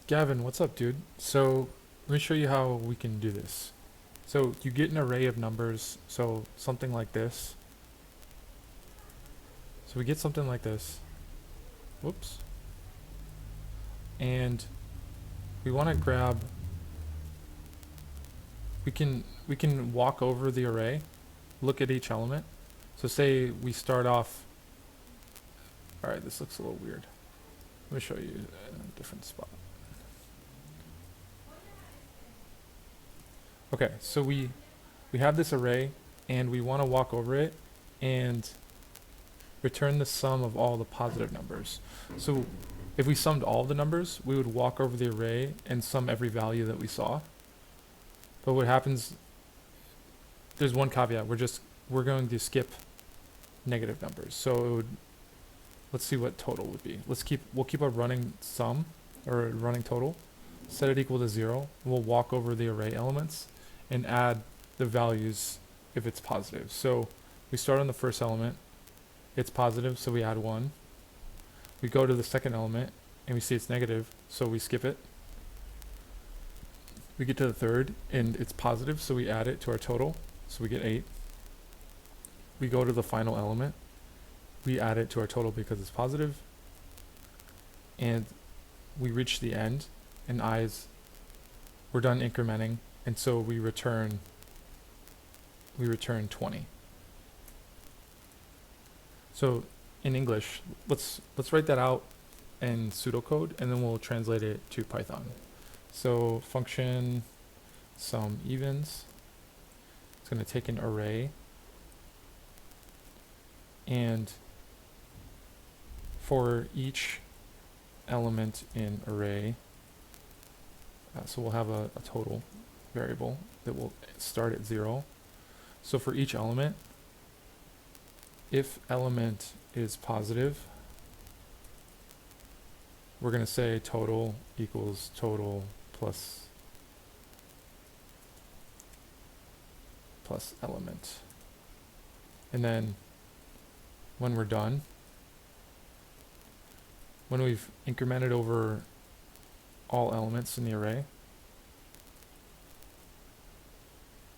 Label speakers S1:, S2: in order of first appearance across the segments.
S1: Gavin, what's up, dude? So, let me show you how we can do this. So, you get an array of numbers, so something like this. So, we get something like this. Whoops. And we want to grab we can walk over the array, look at each element. So, say we start off. All right, this looks a little weird. Let me show you a different spot. Okay, so we have this array and we want to walk over it and return the sum of all the positive numbers. So if we summed all the numbers, we would walk over the array and sum every value that we saw. But what happens, there's one caveat, we're going to skip negative numbers. So it would, let's see what total would be. We'll keep a running sum or a running total, set it equal to 0. We'll walk over the array elements and add the values if it's positive. So we start on the first element, it's positive, so we add 1. We go to the second element and we see it's negative, so we skip it. We get to the third and it's positive, so we add it to our total, so we get 8. We go to the final element, we add it to our total because it's positive, and we reach the end, and we're done incrementing, and so we return 20. So in English, let's write that out in pseudocode, and then we'll translate it to Python. So function sum evens, it's going to take an array, and for each element in array, so we'll have a total variable that will start at 0. So for each element, if element is positive, we're going to say total equals total plus element. And then when we're done, when we've incremented over all elements in the array,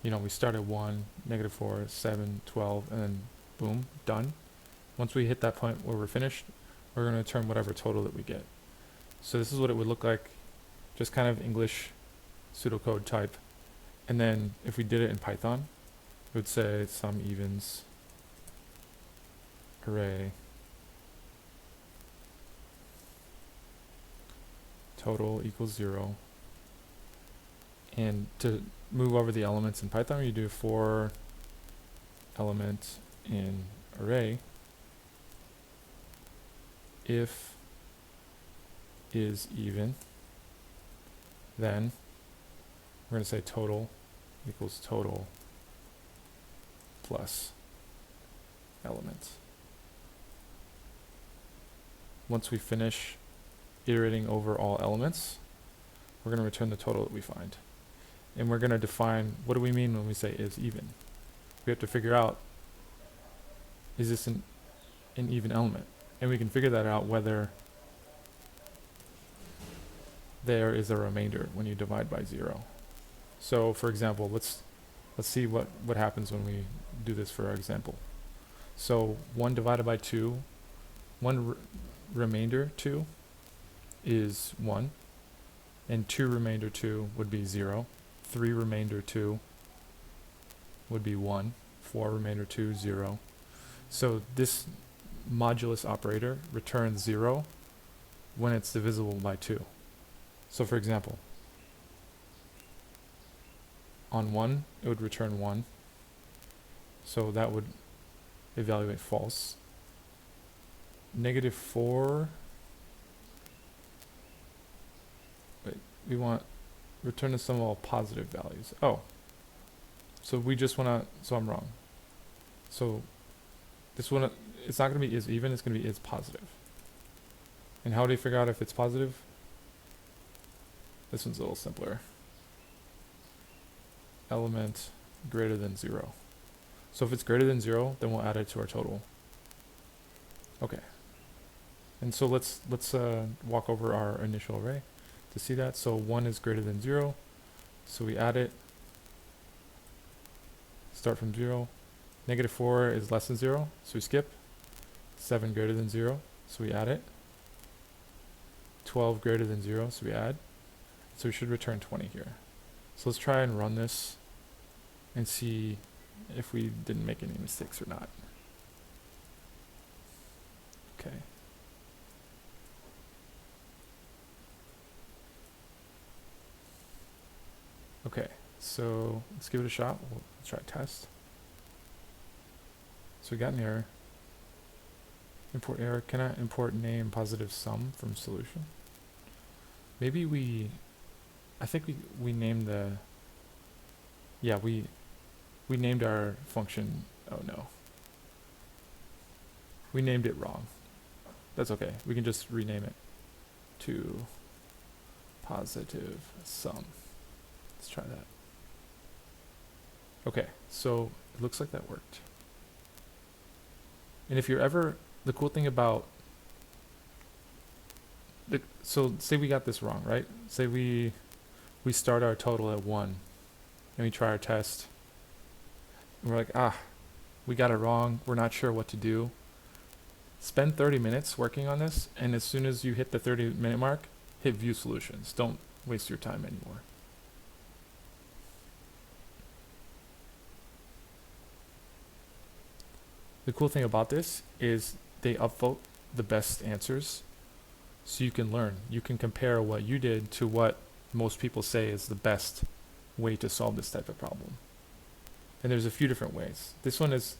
S1: we start at 1, -4, 7, 12, and then boom, done. Once we hit that point where we're finished, we're going to return whatever total that we get. So this is what it would look like, just kind of English pseudocode type. And then if we did it in Python, it would say sum evens array total equals 0. And to move over the elements in Python, you do for element in array if is even, then we're going to say total equals total plus element. Once we finish iterating over all elements, we're going to return the total that we find. And we're going to define, what do we mean when we say is even? We have to figure out, is this an even element? And we can figure that out whether there is a remainder when you divide by 0. So for example, let's see what happens when we do this for our example. So 1 divided by 2, remainder 2 is 1, and 2 remainder 2 would be 0. 3 remainder 2 would be 1. 4 remainder 2, 0. So this modulus operator returns 0 when it's divisible by 2. So for example, on 1, it would return 1. So that would evaluate false. -4, we want return the sum of all positive values. Oh, so we just want to, so I'm wrong. So this one, it's not going to be is even, it's going to be is positive. And how do you figure out if it's positive? This one's a little simpler. Element greater than 0. So if it's greater than 0, then we'll add it to our total. Okay. And so let's walk over our initial array. to see that. So 1 is greater than 0, so we add it. Start from 0. Negative 4 is less than 0, so we skip. 7 greater than 0, so we add it. 12 greater than 0, so we add. So we should return 20 here. So let's try and run this and see if we didn't make any mistakes or not. Okay. Okay, so let's give it a shot. We'll try test. So we got an error. Import error. Cannot import name positive sum from solution. Maybe I think we named the, yeah, we named our function, oh no. We named it wrong. That's okay. We can just rename it to positive sum. Let's try that. Okay, so it looks like that worked. And if you're ever, the cool thing about, so say we got this wrong, right? Say we start our total at 1 and we try our test. And we're like, we got it wrong. We're not sure what to do. Spend 30 minutes working on this, and as soon as you hit the 30-minute mark, hit view solutions. Don't waste your time anymore. The cool thing about this is they upvote the best answers, so you can learn. You can compare what you did to what most people say is the best way to solve this type of problem. And there's a few different ways. This one is,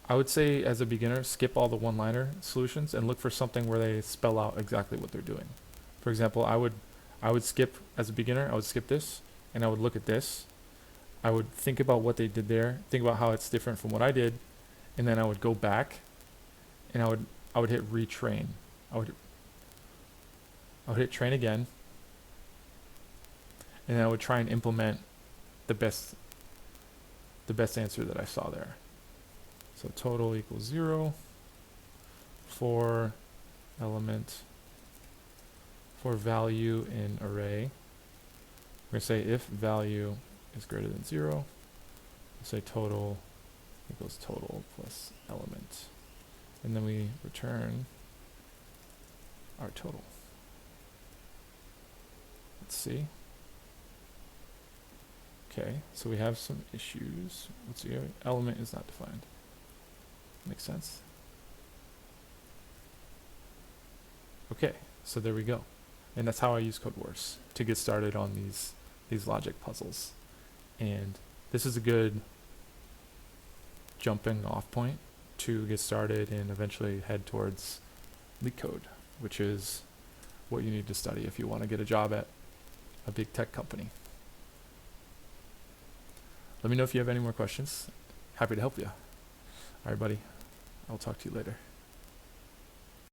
S1: I would say as a beginner, skip all the one-liner solutions and look for something where they spell out exactly what they're doing. For example, I would skip, as a beginner, I would skip this, and I would look at this. I would think about what they did there, think about how it's different from what I did, and then I would go back, and I would hit retrain. I would hit train again, and then I would try and implement the best answer that I saw there. So total equals 0 for element, for value in array. We're going to say if value is greater than 0, we'll say total equals total plus element. And then we return our total. Let's see. Okay, so we have some issues. Let's see, element is not defined. Makes sense. Okay, so there we go. And that's how I use codewars to get started on these logic puzzles. And this is a good jumping off point to get started and eventually head towards LeetCode, which is what you need to study if you want to get a job at a big tech company. Let me know if you have any more questions. Happy to help you. All right, buddy. I'll talk to you later.